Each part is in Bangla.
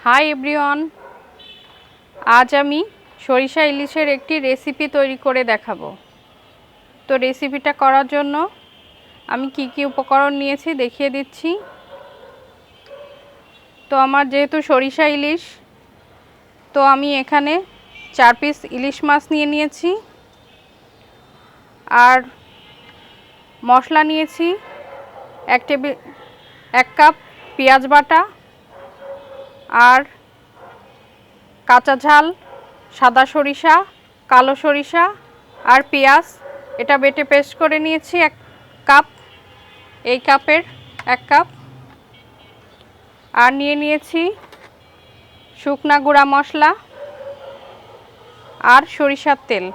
হাই এভরিওয়ান, আজ আমি সরিষা ইলিশের একটি রেসিপি তৈরি করে দেখাবো। তো রেসিপিটা করার জন্য আমি কি কি উপকরণ নিয়েছি দেখিয়ে দিচ্ছি। তো আমার যেহেতু সরিষা ইলিশ, তো আমি এখানে 4 পিস ইলিশ মাছ নিয়ে নিয়েছি। আর মশলা নিয়েছি 1 কাপ পেঁয়াজ বাটা, আর কাঁচা ঝাল, সাদা সরিষা, কালো সরিষা আর পেঁয়াজ, এটা বেটে পেস্ট করে নিয়েছি 1 কাপ, এই কাপের 1 কাপ। আর নিয়ে নিয়েছি শুকনা গুঁড়া মশলা আর সরিষার তেল।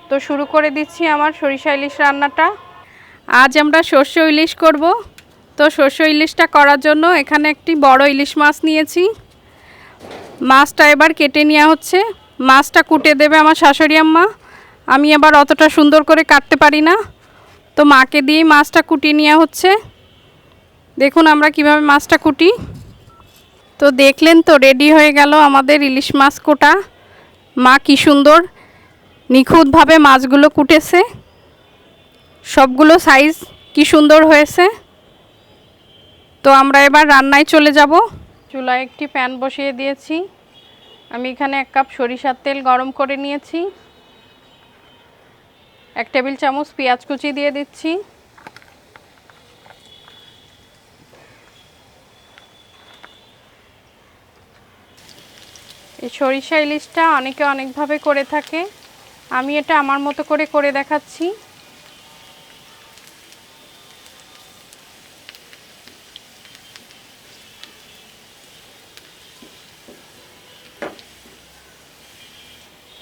তো শুরু করে দিচ্ছি আমার সরিষা ইলিশ রান্নাটা। আজ আমরা সর্ষে ইলিশ করব। তো সর্ষে ইলিশটা করার জন্য এখানে একটি বড় ইলিশ মাছ নিয়েছি। মাছটা এবার কেটে নেওয়া হচ্ছে। মাছটা কুটে দেবে আমার শাশুড়ি আম্মা, আমি আবার অতটা সুন্দর করে কাটতে পারি না, তো মাকে দিয়ে মাছটা কুটিয়ে নেওয়া হচ্ছে। দেখুন আমরা কিভাবে মাছটা কুটি। তো দেখলেন তো, রেডি হয়ে গেল আমাদের ইলিশ মাছ কোটা। মা কি সুন্দর নিখুঁতভাবে মাছগুলো কুটেছে, সবগুলো সাইজ কি সুন্দর হয়েছে। তো আমরা এবার রান্নায় চলে যাব। চুলায় একটি প্যান বসিয়ে দিয়েছি। আমি এখানে 1 কাপ সরিষার তেল গরম করে নিয়েছি। 1 টেবিল চামচ পেঁয়াজ কুচি দিয়ে দিচ্ছি। এই সরিষা ইলিশটা অনেকে অনেকভাবে করে থাকে, আমি এটা আমার মতো করে দেখাচ্ছি।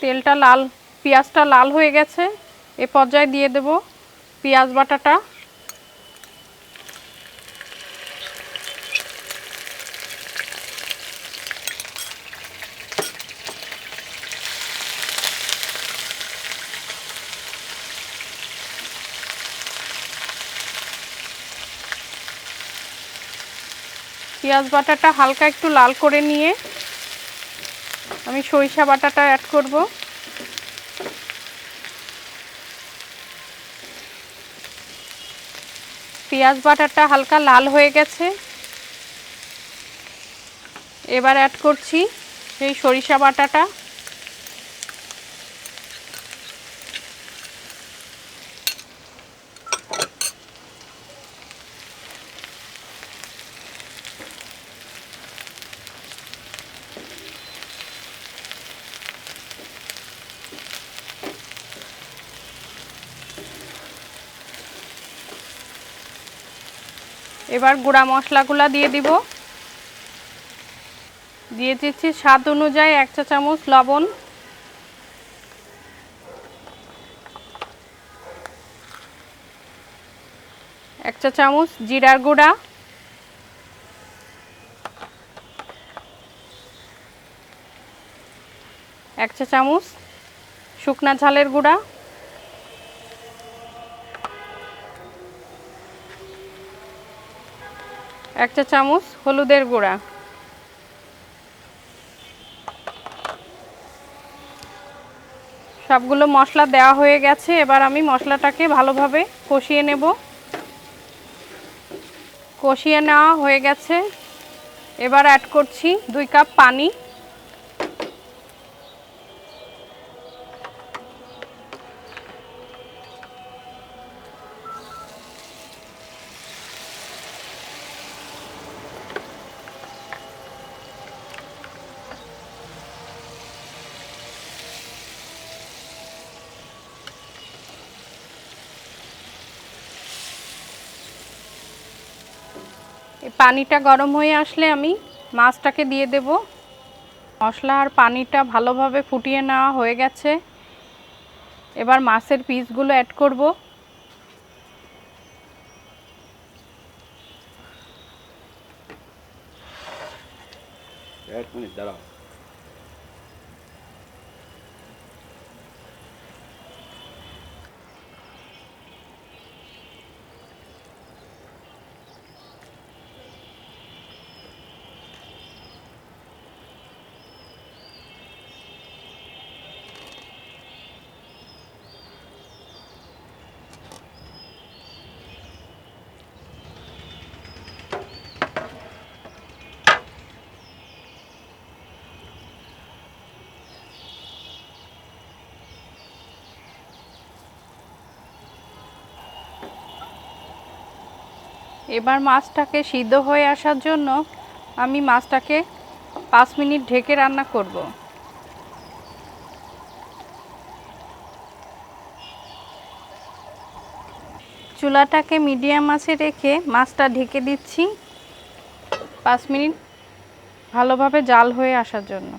তেলটা লাল, পেঁয়াজটা লাল হয়ে গেছে, এ পর্যায়ে দিয়ে দেব পেঁয়াজ বাটাটা। পেঁয়াজ বাটাটা হালকা একটু লাল করে নিয়ে আমি সরিষা বাটাটা অ্যাড করব। পেঁয়াজ বাটাটা হালকা লাল হয়ে গেছে, এবার অ্যাড করছি এই সরিষা বাটাটা। এবার গুঁড়া মশলাগুলো দিয়ে দিব। দিয়ে দিচ্ছি স্বাদ অনুযায়ী 1 চা চামচ লবণ, 1 চা চামচ জিরার গুঁড়া, 1 চা চামচ শুকনা ঝালের গুঁড়া, 1 চা চামচ হলুদের গুঁড়া। সবগুলো মশলা দেওয়া হয়ে গেছে, এবার আমি মশলাটাকে ভালোভাবে কষিয়ে নেব। কষিয়ে নেওয়া হয়ে গেছে, এবার অ্যাড করছি 2 কাপ পানি। পানিটা গরম হয়ে আসলে আমি মাছটাকে দিয়ে দেব। মশলা আর পানিটা ভালোভাবে ফুটিয়ে নেওয়া হয়ে গেছে, এবার মাছের পিসগুলো অ্যাড করব। এবার মাছটাকে সিদ্ধ হয়ে আসার জন্য আমি মাছটাকে 5 মিনিট ঢেকে রান্না করব। চুলাটাকে মিডিয়াম আঁচে রেখে মাছটা ঢেকে দিচ্ছি 5 মিনিট ভালোভাবে জাল হয়ে আসার জন্য।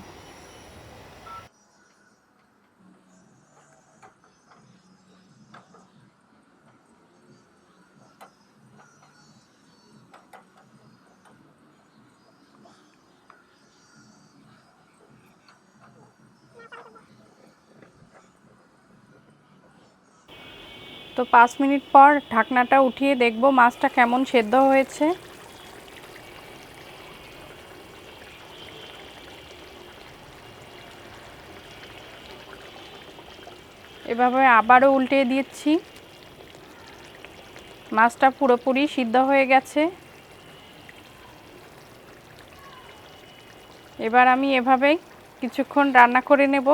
তো 5 মিনিট পর ঢাকনাটা উঠিয়ে দেখব মাছটা কেমন সেদ্ধ হয়েছে। এভাবে আবারও উল্টে দিচ্ছি। মাছটা পুরোপুরি সিদ্ধ হয়ে গেছে। এবার আমি এভাবে কিছুক্ষণ রান্না করে নেব।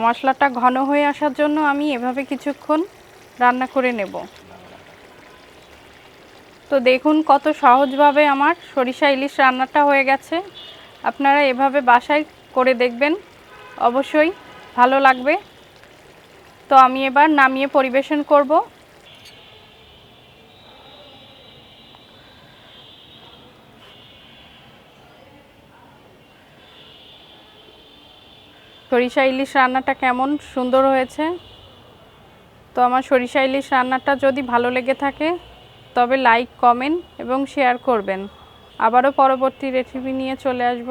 মশলাটা ঘন হয়ে আসার জন্য আমি এভাবে কিছুক্ষণ রান্না করে নেব। তো দেখুন কত সহজভাবে আমার সরিষা ইলিশ রান্নাটা হয়ে গেছে। আপনারা এভাবে বাসায় করে দেখবেন, অবশ্যই ভালো লাগবে। তো আমি এবার নামিয়ে পরিবেশন করব। সরিষা ইলিশ রান্নাটা কেমন সুন্দর হয়েছে। তো আমার সরিষা ইলিশ রান্নাটা যদি ভালো লেগে থাকে তবে লাইক, কমেন্ট এবং শেয়ার করবেন। আবারও পরবর্তী রেসিপি নিয়ে চলে আসব।